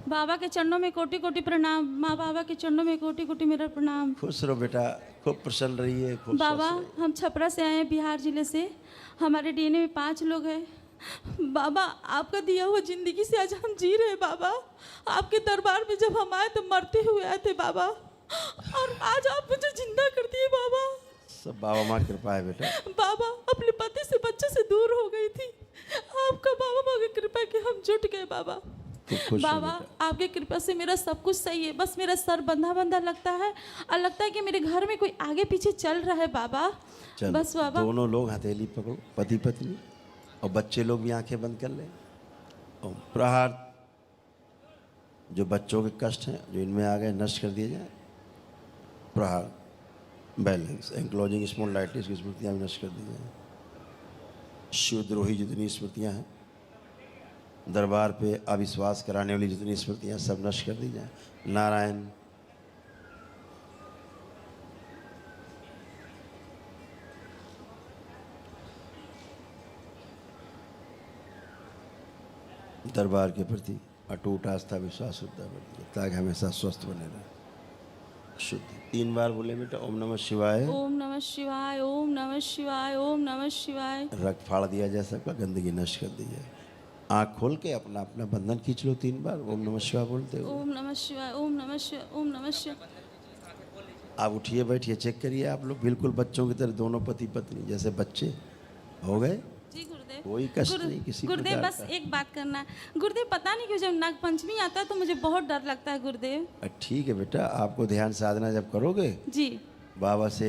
बाबा के चरणों में कोटि कोटि प्रणाम। माँ बाबा के चरणों में कोटि कोटि मेरा प्रणाम। खुश रहो बेटा, खूब प्रसन्न रहिए। खूब बाबा हम छपरा से आए हैं, बिहार जिले से। हमारे डीएनए में 5 लोग हैं। बाबा आपका दिया हुआ जिंदगी से आज हम जी रहे हैं बाबा। आपके दरबार में जब हम आए तो मरते हुए आए थे बाबा, और आज आप मुझे जिंदा कर दिए बाबा। सब बाबा माँ कृपा है बेटा। बाबा अपने पति से बच्चे से दूर हो गई थी, आपका बाबा माँ की कृपा के हम जुट गए बाबा। बाबा आपकी कृपा से मेरा सब कुछ सही है, बस मेरा सर बंधा बंधा लगता है और लगता है कि मेरे घर में कोई आगे पीछे चल रहा है बाबा। बस बाबा दोनों लोग हथेली पकड़ो, पति पत्नी, और बच्चे लोग भी आंखें बंद कर लें। और प्रहार जो बच्चों के कष्ट हैं जो इनमें आ गए नष्ट कर दिए जाए। प्रहार बैलेंस एंक्लोजिंग स्पॉन्डिलाइटिस की स्मृतियाँ भी नष्ट कर दी जाए। शिवद्रोही जितनी स्मृतियाँ हैं, दरबार पे अविश्वास कराने वाली जितनी स्मृतियाँ सब नष्ट कर दी जाए। नारायण दरबार के प्रति अटूट आस्था विश्वास होता है ताकि हमेशा स्वस्थ बने रहे। शुद्ध 3 बार बोले बेटा, ओम नमः शिवाय, ओम नमः शिवाय, ओम नमः शिवाय, ओम नमः शिवाय। रक्त फाड़ दिया जाए, सबका गंदगी नष्ट कर दी जाए। आँख खोल के अपना अपना बंधन खींच लो 3 बार ओम नमः शिवाय बोलते हो। ओम नमः शिवाय, ओम नमः शिवाय, ओम नमः शिवाय। आप उठिए बैठिए, चेक करिए आप लोग बिल्कुल बच्चों की तरह, दोनों पति पत्नी जैसे बच्चे हो गए। जी गुरुदेव, कोई कष्ट नहीं किसी गुरुदेव बस एक बात करना है गुरुदेव, पता नहीं क्यों जब नाग पंचमी आता है तो मुझे बहुत डर लगता है गुरुदेव। ठीक है बेटा, आपको ध्यान साधना जब करोगे जी बाबा से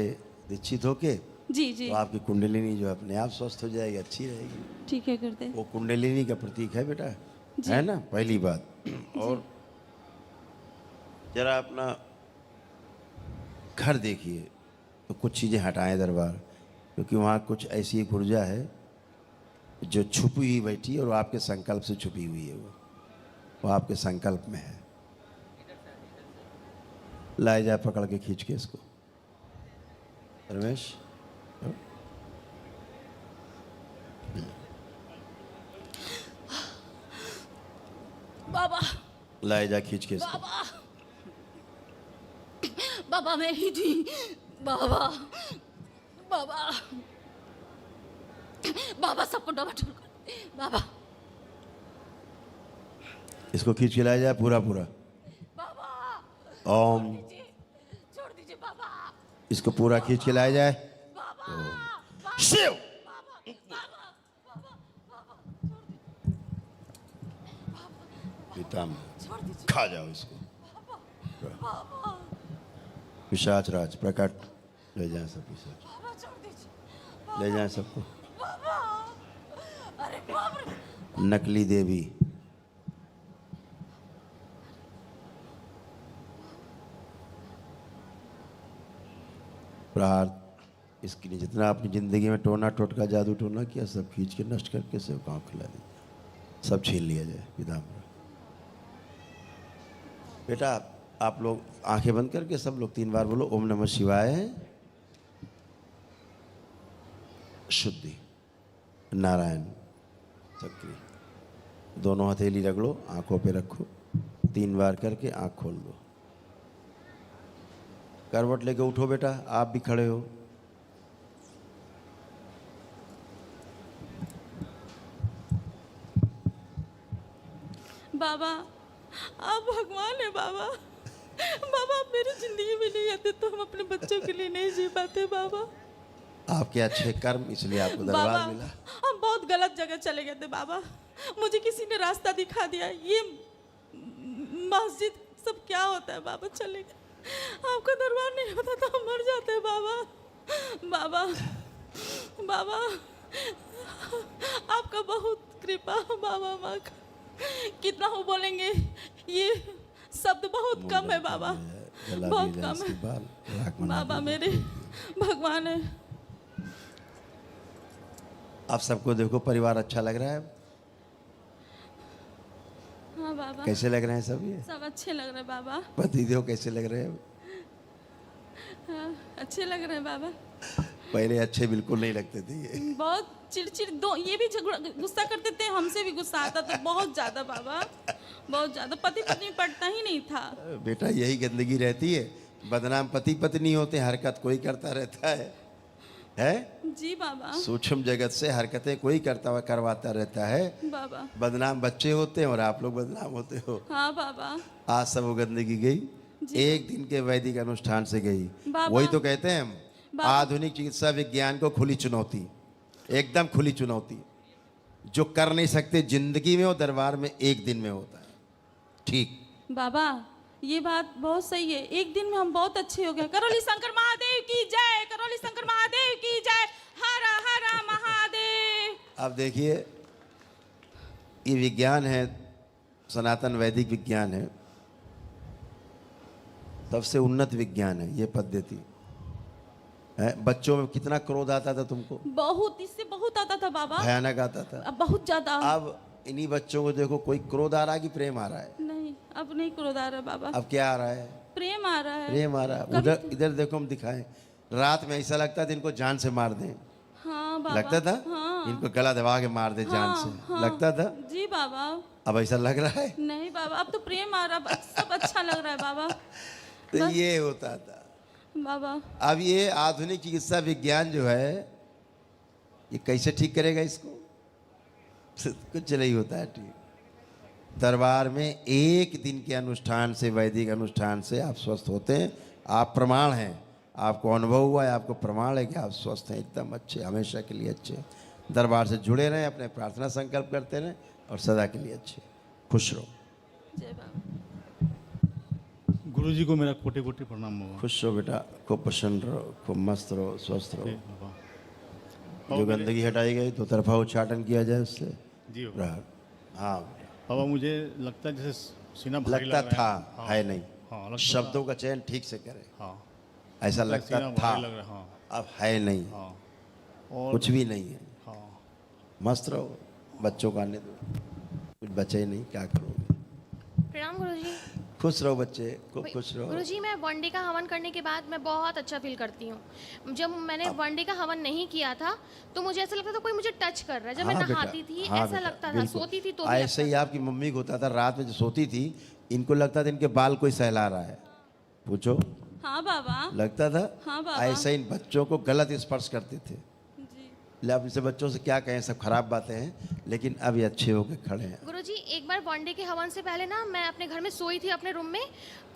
दीक्षित होके, जी जी तो आपकी कुंडलिनी जो अपने आप स्वस्थ हो जाएगी, अच्छी रहेगी। ठीक है गुरुदेव। वो कुंडलिनी का प्रतीक है बेटा, है ना, पहली बात। और जरा अपना घर देखिए तो कुछ चीज़ें हटाएं दरबार, क्योंकि वहाँ कुछ ऐसी एक ऊर्जा है जो छुपी हुई बैठी है और वो आपके संकल्प से छुपी हुई है। वो आपके संकल्प में है। लाए जाए पकड़ के खींच के इसको। रमेश बाबा, लाए जा खींच के इसको। बाबा बाबा मैं ही थी बाबा। बाबा बाबा सबको डबाडोल कर बाबा। इसको खींच के लाया जाए पूरा पूरा। बाबा ओम छोड़ दीजिए बाबा। इसको पूरा खींच के लाया जाए। बाबा शिव पिताम खा जाओ इसको। पिशाच राज प्रकट, ले जाए सब पिशाच, ले जाए सबको। नकली देवी प्रहार, इसके लिए जितना अपनी ज़िंदगी में टोना टोटका जादू टोना किया सब खींच के नष्ट करके सब गाँव खिला दी, सब छीन लिया जाए पिताम्बर। बेटा आप लोग आंखें बंद करके सब लोग 3 बार बोलो ओम नमः शिवाय। शुद्धि नारायण सक्रिय। दोनों हथेली रगड़ो, आंखों पे रखो, 3 बार करके आंख खोल दो। करवट लेके उठो बेटा, आप भी खड़े हो। बाबा आप भगवान है बाबा। बाबा आप मेरी जिंदगी में नहीं आते तो हम अपने बच्चों के लिए नहीं जी पाते बाबा। आपके अच्छे कर्म इसलिए आपको दरबार मिला। हम बहुत गलत जगह चले गए थे बाबा, मुझे किसी ने रास्ता दिखा दिया, ये मस्जिद सब क्या होता है बाबा, चले गए। आपका दरबार नहीं होता तो हम मर जाते बाबा। बाबा बाबा आपका बहुत कृपा बाबा माँ का, कितना हो बोलेंगे, ये शब्द बहुत कम है बाबा, बहुत कम है बाबा, मेरे भगवान है। आप सबको देखो परिवार अच्छा लग रहा है? हाँ बाबा। कैसे लग रहे हैं सब? ये सब अच्छे लग रहे हैं बाबा। पतिदेव कैसे लग रहे हैं? हाँ अच्छे लग रहे हैं बाबा। पहले अच्छे बिल्कुल नहीं लगते थे ये, बहुत चिड़चिड़, दो ये भी गुस्सा करते थे, हमसे भी गुस्सा आता था बहुत ज़्यादा बाबा, बहुत ज्यादा, पति पत्नी पटता ही नहीं था। बेटा यही गंदगी रहती है, बदनाम पति पत्नी होते हैं, हरकत कोई करता रहता है जी बाबा। सूक्ष्म जगत से हरकतें कोई करता हुआ करवाता रहता है। बाबा बदनाम बच्चे होते हैं और आप लोग बदनाम होते हो। हाँ बाबा। आज सब वो गंदगी गई, एक दिन के वैदिक अनुष्ठान से गई। बाबा। वही तो कहते हैं हम आधुनिक चिकित्सा विज्ञान को खुली चुनौती, एकदम खुली चुनौती। जो कर नहीं सकते जिंदगी में, वो दरबार में एक दिन में होता है। ठीक बाबा, ये बात बहुत सही है, एक दिन में हम बहुत अच्छे हो गए। करौली शंकर महादेव की जय, करौली शंकर महादेव की जय, हर हर महादेव। अब देखिए, ये विज्ञान है, सनातन वैदिक विज्ञान है, सबसे उन्नत विज्ञान है ये पद्धति है। बच्चों में कितना क्रोध आता था तुमको? बहुत, इससे बहुत आता था बाबा, भयानक आता था। अब बहुत ज्यादा। अब इन्हीं बच्चों को देखो, कोई क्रोध आ रहा है कि प्रेम आ रहा है? नहीं, अब नहीं क्रोध आ रहा बाबा। अब क्या आ रहा है? प्रेम आ रहा है। प्रेम आ रहा है। उधर इधर देखो, हम दिखाएं, रात में ऐसा लगता था इनको जान से मार दें। हाँ बाबा। लगता था हाँ। इनको गला दबा के मार दे जान से। हाँ। लगता था। जी बाबा। अब ऐसा लग रहा है? नहीं बाबा, अब तो प्रेम आ रहा, सब अच्छा लग रहा है बाबा। तो ये होता था बाबा। अब ये आधुनिक चिकित्सा विज्ञान जो है, ये कैसे ठीक करेगा इसको? कुछ नहीं होता है ठीक। दरबार में एक दिन के अनुष्ठान से, वैदिक अनुष्ठान से आप स्वस्थ होते हैं। आप प्रमाण हैं, आपको अनुभव हुआ है, आपको प्रमाण है कि आप स्वस्थ हैं, एकदम अच्छे, हमेशा के लिए अच्छे। दरबार से जुड़े रहें, अपने प्रार्थना संकल्प करते रहें और सदा के लिए अच्छे। खुश रहो। जय बाबा। गुरु जी को मेरा कोटि कोटि प्रणाम बाबा। खुश रहो बेटा, खूब प्रसन्न रहो, खूब मस्त रहो, स्वस्थ रहो। जी बाबा। जो गंदगी हटाई गई दो तरफा उच्चाटन किया जाए उससे। जी बाबा। हाँ बाबा, मुझे लगता है जैसे सीना भारी लगता लग रहा था, हाँ, है नहीं। हाँ, लगता शब्दों का चयन ठीक से करें। हाँ, ऐसा लगता सीना था, भारी लग रहा है, हाँ, अब है नहीं। हाँ, और कुछ भी नहीं है। हाँ, मस्त रहो, बच्चों को आने दो, कुछ बचे ही नहीं, क्या करोगे? प्रणाम गुरुजी। खुश रहो बच्चे, खूब खुश रहो। गुरुजी, मैं वनडे का हवन करने के बाद मैं बहुत अच्छा फील करती हूँ। जब मैंने वनडे का हवन नहीं किया था तो मुझे ऐसा लगता था कोई मुझे टच कर रहा है। जब मैं हाँ नहाती बेटा, थी हाँ ऐसा बेटा, लगता था, बिल्कुल। सोती थी तो भी ऐसे ही आपकी मम्मी को होता था, रात में जो सोती थी इनको लगता था इनके बाल कोई सहला रहा है। पूछो, हाँ बाबा। लगता था। हाँ बाबा। ऐसे इन बच्चों को गलत स्पर्श करते थे। जी। ले अब इनसे बच्चों से क्या कहें, सब खराब बातें हैं, लेकिन अब ये अच्छे होके खड़े हैं। गुरुजी, एक बार वनडे के हवन से पहले ना मैं अपने घर में सोई थी अपने रूम में,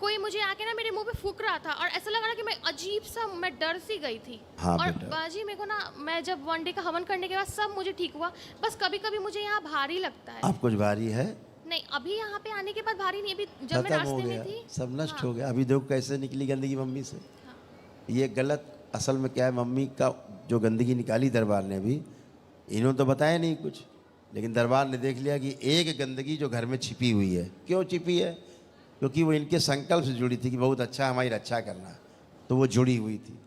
कोई मुझे आके ना मेरे मुंह पे फूक रहा था और ऐसा लग रहा कि मैं अजीब सा, मैं डर सी गई थी। हाँ और बेटा। बाजी मेरे को ना, मैं जब वनडे का हवन करने के बाद सब मुझे ठीक हुआ, बस कभी कभी मुझे यहाँ भारी लगता है। आप कुछ भारी है? नहीं, अभी यहाँ पे आने के बाद भारी नहीं, अभी जब मैं खत्म हो रास्ते गया, में थी सब नष्ट हाँ। हो गया। अभी देखो कैसे निकली गंदगी मम्मी से। ये गलत, असल में क्या है, मम्मी का जो गंदगी निकाली दरबार ने, अभी इन्होंने तो बताया नहीं कुछ, लेकिन दरबार ने देख लिया कि एक गंदगी जो घर में छिपी हुई है। क्यों छिपी है? क्योंकि वो इनके संकल्प से जुड़ी थी कि बहुत अच्छा हमारी रक्षा करना, तो वो जुड़ी हुई थी।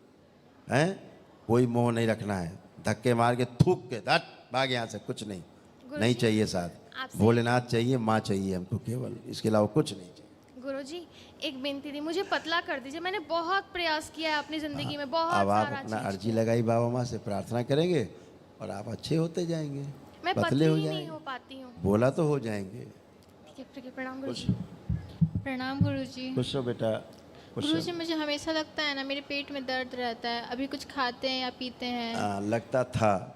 हैं, कोई मोह नहीं रखना है, धक्के मार के थूक के धट भाग यहाँ से, कुछ नहीं, नहीं चाहिए साथ। आपसे- भोलेनाथ चाहिए, माँ चाहिए हमको केवल, इसके अलावा कुछ नहीं चाहिए। गुरुजी, एक बेनती थी, मुझे पतला कर दीजिए। मैंने बहुत प्रयास किया है अपनी जिंदगी में, बहुत अब आप सारा अपना चीज़ अर्जी लगाई बाबा माँ से, प्रार्थना करेंगे और आप अच्छे होते जाएंगे, मैं पतले पतली हो ही नहीं जाएंगे, हो पाती हूँ। बोला तो हो जाएंगे। ठीक है, प्रणाम खुश गुरुजी। प्रणाम गुरुजी। खुश रहो बेटा, खुश गुरुजी, रहो। मुझे हमेशा लगता है ना मेरे पेट में दर्द रहता है, अभी कुछ खाते हैं या पीते हैं। लगता था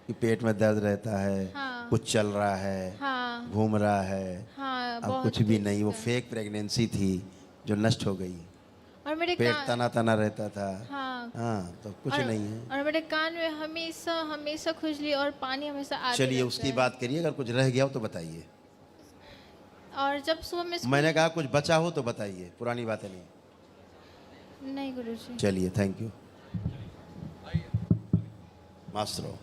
कि पेट में दर्द रहता है, हाँ। कुछ चल रहा है, हाँ घूम रहा है। हाँ, अब बहुत कुछ भी तेज नहीं, वो दर्द। फेक प्रेगनेंसी थी जो नष्ट हो गई। और मेरे पेट कान, तना तना रहता था। हाँ, हाँ, तो कुछ और, नहीं है। और मेरे कान में हमेशा हमेशा खुजली और पानी हमेशा आते चलिए रहता उसकी है। बात करिए, अगर कुछ रह गया हो तो बताइए। और जब सुबह में मैंने कहा कुछ बचा हो तो बताइए, पुरानी बातें नहीं। नहीं गुरुजी। चलिए, थैंक यू। मास्टर